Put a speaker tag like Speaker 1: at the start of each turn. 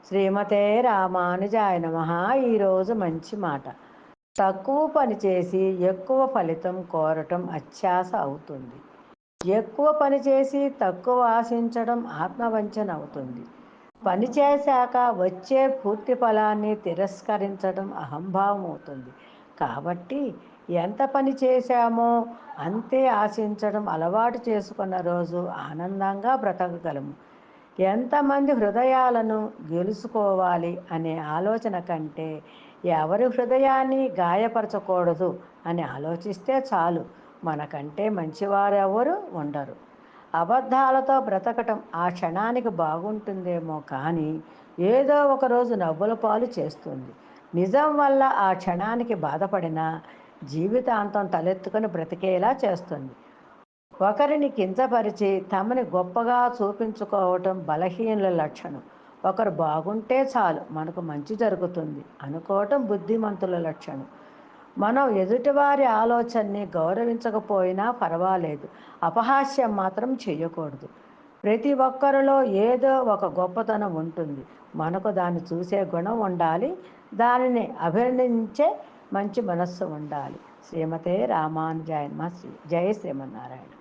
Speaker 1: శ్రీమతే రామానుజాయ నమః. ఈరోజు మంచి మాట. తక్కువ పని చేసి ఎక్కువ ఫలితం కోరటం అత్యాశ అవుతుంది. ఎక్కువ పని చేసి తక్కువ ఆశించడం ఆత్మవంచన అవుతుంది. పని చేశాక వచ్చే పూర్తి ఫలాన్ని తిరస్కరించడం అహంభావం అవుతుంది. కాబట్టి ఎంత పని చేశామో అంతే ఆశించడం అలవాటు చేసుకున్న రోజు ఆనందంగా బ్రతకగలము. ఎంతమంది హృదయాలను గెలుచుకోవాలి అనే ఆలోచన కంటే ఎవరి హృదయాన్ని గాయపరచకూడదు అని ఆలోచిస్తే చాలు. మనకంటే మంచివారెవరు ఉండరు. అబద్ధాలతో బ్రతకటం ఆ క్షణానికి బాగుంటుందేమో కానీ ఏదో ఒకరోజు నవ్వుల పాలు చేస్తుంది. నిజం వల్ల ఆ క్షణానికి బాధపడినా జీవితాంతం తలెత్తుకొని బ్రతికేలా చేస్తుంది. ఒకరిని కించపరిచి తమని గొప్పగా చూపించుకోవటం బలహీనుల లక్షణం. ఒకరు బాగుంటే చాలు మనకు మంచి జరుగుతుంది అనుకోవటం బుద్ధిమంతుల లక్షణం. మనం ఎదుటివారి ఆలోచనని గౌరవించకపోయినా పర్వాలేదు, అపహాస్యం మాత్రం చేయకూడదు. ప్రతి ఒక్కరిలో ఏదో ఒక గొప్పతనం ఉంటుంది. మనకు దాన్ని చూసే గుణం ఉండాలి. దానిని అభినందించే మంచి మనస్సు ఉండాలి. శ్రీమతే రామానుజాయ నమః. జయ శ్రీమన్నారాయణ.